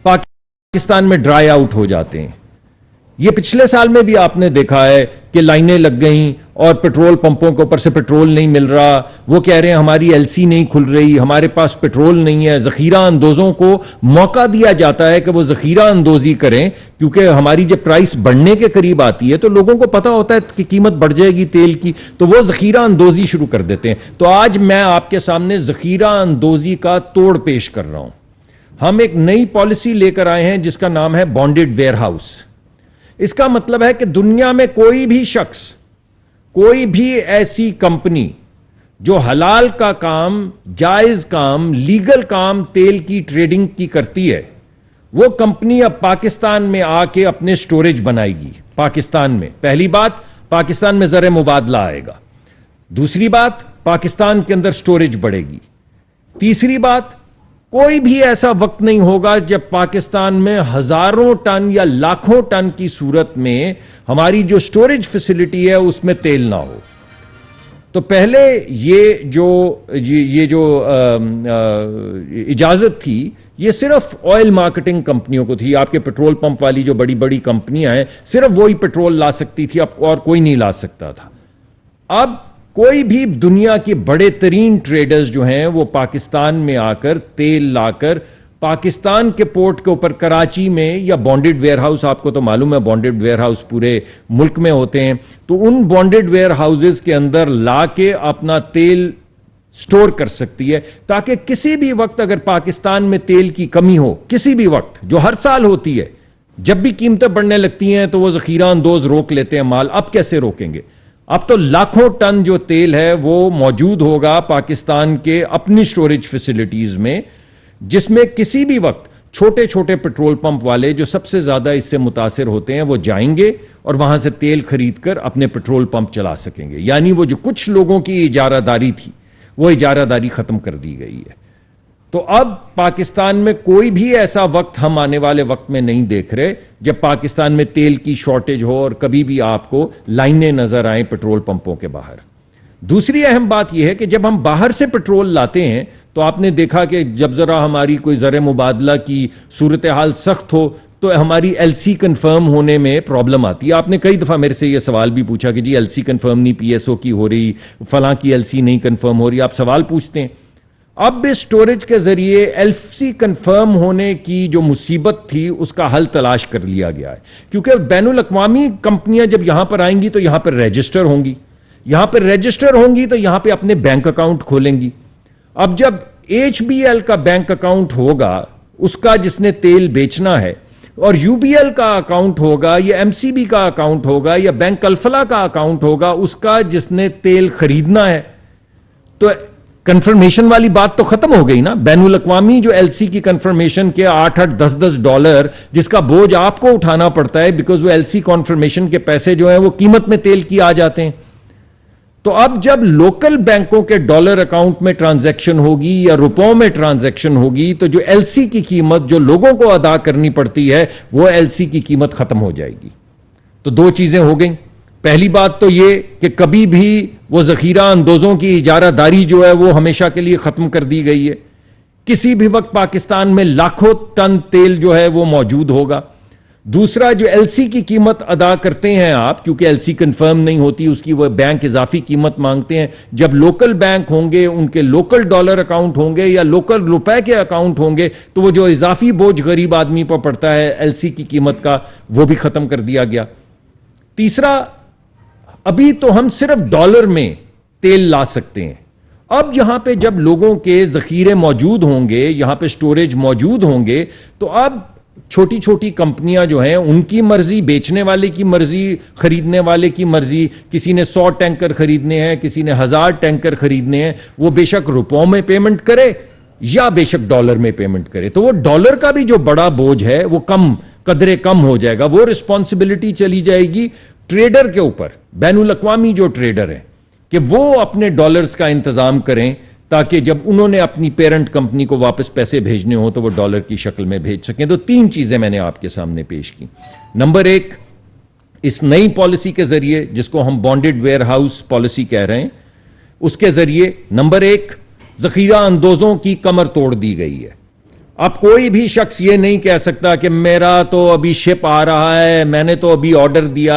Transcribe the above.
پاکستان میں dry out ہو جاتے ہیں. یہ پچھلے سال میں بھی آپ نے دیکھا ہے کہ لائنیں لگ گئیں اور پیٹرول پمپوں کے اوپر سے پیٹرول نہیں مل رہا. وہ کہہ رہے ہیں ہماری ایل سی نہیں کھل رہی, ہمارے پاس پیٹرول نہیں ہے. ذخیرہ اندوزوں کو موقع دیا جاتا ہے کہ وہ ذخیرہ اندوزی کریں, کیونکہ ہماری جب پرائس بڑھنے کے قریب آتی ہے تو لوگوں کو پتا ہوتا ہے کہ قیمت بڑھ جائے گی تیل کی, تو وہ ذخیرہ اندوزی شروع کر دیتے ہیں. تو آج میں آپ کے سامنے ذخیرہ اندوزی کا توڑ پیش کر رہا ہوں. ہم ایک نئی پالیسی لے کر آئے ہیں جس کا نام ہے بانڈڈ ویئر ہاؤس. اس کا مطلب ہے کہ دنیا میں کوئی بھی شخص, کوئی بھی ایسی کمپنی جو حلال کا کام, جائز کام, لیگل کام تیل کی ٹریڈنگ کی کرتی ہے, وہ کمپنی اب پاکستان میں آ کے اپنے سٹوریج بنائے گی. پاکستان میں پہلی بات, پاکستان میں زر مبادلہ آئے گا. دوسری بات, پاکستان کے اندر سٹوریج بڑھے گی. تیسری بات, کوئی بھی ایسا وقت نہیں ہوگا جب پاکستان میں ہزاروں ٹن یا لاکھوں ٹن کی صورت میں ہماری جو سٹوریج فیسلٹی ہے اس میں تیل نہ ہو. تو پہلے یہ جو اجازت تھی یہ صرف آئل مارکیٹنگ کمپنیوں کو تھی. آپ کے پیٹرول پمپ والی جو بڑی بڑی کمپنیاں ہیں صرف وہی پیٹرول لا سکتی تھی, اب اور کوئی نہیں لا سکتا تھا. اب کوئی بھی دنیا کے بڑے ترین ٹریڈرز جو ہیں وہ پاکستان میں آ کر تیل لا کر پاکستان کے پورٹ کے اوپر کراچی میں, یا بانڈڈ ویئر ہاؤس, آپ کو تو معلوم ہے بانڈڈ ویئر ہاؤس پورے ملک میں ہوتے ہیں, تو ان بانڈڈ ویئر ہاؤسز کے اندر لا کے اپنا تیل سٹور کر سکتی ہے, تاکہ کسی بھی وقت اگر پاکستان میں تیل کی کمی ہو, کسی بھی وقت, جو ہر سال ہوتی ہے, جب بھی قیمتیں بڑھنے لگتی ہیں تو وہ ذخیرہ اندوز روک لیتے ہیں مال. اب کیسے روکیں گے؟ اب تو لاکھوں ٹن جو تیل ہے وہ موجود ہوگا پاکستان کے اپنی سٹوریج فیسلٹیز میں, جس میں کسی بھی وقت چھوٹے چھوٹے پیٹرول پمپ والے جو سب سے زیادہ اس سے متاثر ہوتے ہیں وہ جائیں گے اور وہاں سے تیل خرید کر اپنے پیٹرول پمپ چلا سکیں گے. یعنی وہ جو کچھ لوگوں کی اجارہ داری تھی وہ اجارہ داری ختم کر دی گئی ہے. تو اب پاکستان میں کوئی بھی ایسا وقت ہم آنے والے وقت میں نہیں دیکھ رہے جب پاکستان میں تیل کی شارٹیج ہو اور کبھی بھی آپ کو لائنیں نظر آئیں پیٹرول پمپوں کے باہر. دوسری اہم بات یہ ہے کہ جب ہم باہر سے پیٹرول لاتے ہیں تو آپ نے دیکھا کہ جب ذرا ہماری کوئی زر مبادلہ کی صورتحال سخت ہو تو ہماری ایل سی کنفرم ہونے میں پرابلم آتی ہے. آپ نے کئی دفعہ میرے سے یہ سوال بھی پوچھا کہ جی ایل سی کنفرم نہیں پی ایس او کی ہو رہی, فلاں کی ایل سی نہیں کنفرم ہو رہی, آپ سوال پوچھتے ہیں. اب بھی سٹوریج کے ذریعے ایل سی کنفرم ہونے کی جو مصیبت تھی اس کا حل تلاش کر لیا گیا ہے, کیونکہ بین الاقوامی کمپنیاں جب یہاں پر آئیں گی تو یہاں پر رجسٹر ہوں گی, یہاں پر رجسٹر ہوں گی تو یہاں پہ اپنے بینک اکاؤنٹ کھولیں گی. اب جب ایچ بی ایل کا بینک اکاؤنٹ ہوگا اس کا جس نے تیل بیچنا ہے, اور یو بی ایل کا اکاؤنٹ ہوگا, یا ایم سی بی کا اکاؤنٹ ہوگا, یا بینک الفلا کا اکاؤنٹ ہوگا اس کا جس نے تیل خریدنا ہے, تو کنفرمیشن والی بات تو ختم ہو گئی نا. بین الاقوامی جو ایل سی کی کنفرمیشن کے $8-10 جس کا بوجھ آپ کو اٹھانا پڑتا ہے بیکاز وہ ایل سی کنفرمیشن کے پیسے جو ہیں وہ قیمت میں تیل کی آ جاتے ہیں. تو اب جب لوکل بینکوں کے ڈالر اکاؤنٹ میں ٹرانزیکشن ہوگی یا روپوں میں ٹرانزیکشن ہوگی تو جو ایل سی کی قیمت جو لوگوں کو ادا کرنی پڑتی ہے وہ ایل سی کی قیمت ختم ہو جائے گی. تو دو چیزیں ہو گئیں. پہلی بات تو یہ کہ کبھی بھی وہ ذخیرہ اندوزوں کی اجارہ داری جو ہے وہ ہمیشہ کے لیے ختم کر دی گئی ہے. کسی بھی وقت پاکستان میں لاکھوں ٹن تیل جو ہے وہ موجود ہوگا. دوسرا, جو ایل سی کی قیمت ادا کرتے ہیں آپ, کیونکہ ایل سی کنفرم نہیں ہوتی, اس کی وہ بینک اضافی قیمت مانگتے ہیں. جب لوکل بینک ہوں گے, ان کے لوکل ڈالر اکاؤنٹ ہوں گے یا لوکل روپے کے اکاؤنٹ ہوں گے, تو وہ جو اضافی بوجھ غریب آدمی پر پڑتا ہے ایل سی کی قیمت کا, وہ بھی ختم کر دیا گیا. تیسرا, ابھی تو ہم صرف ڈالر میں تیل لا سکتے ہیں. اب یہاں پہ جب لوگوں کے ذخیرے موجود ہوں گے, یہاں پہ سٹوریج موجود ہوں گے, تو اب چھوٹی چھوٹی کمپنیاں جو ہیں ان کی مرضی, بیچنے والے کی مرضی, خریدنے والے کی مرضی, کسی نے 100 ٹینکر خریدنے ہیں, کسی نے 1000 ٹینکر خریدنے ہیں, وہ بے شک روپوں میں پیمنٹ کرے یا بے شک ڈالر میں پیمنٹ کرے. تو وہ ڈالر کا بھی جو بڑا بوجھ ہے وہ قدرے کم ہو جائے گا. وہ رسپانسبلٹی چلی جائے گی ٹریڈر کے اوپر, بین الاقوامی جو ٹریڈر ہیں, کہ وہ اپنے ڈالرز کا انتظام کریں تاکہ جب انہوں نے اپنی پیرنٹ کمپنی کو واپس پیسے بھیجنے ہوں تو وہ ڈالر کی شکل میں بھیج سکیں. تو 3 چیزیں میں نے آپ کے سامنے پیش کی. نمبر 1, اس نئی پالیسی کے ذریعے جس کو ہم بانڈڈ ویئر ہاؤس پالیسی کہہ رہے ہیں, اس کے ذریعے نمبر 1 ذخیرہ اندوزوں کی کمر توڑ دی گئی ہے. اب کوئی بھی شخص یہ نہیں کہہ سکتا کہ میرا تو ابھی شپ آ رہا ہے، میں نے تو ابھی آرڈر دیا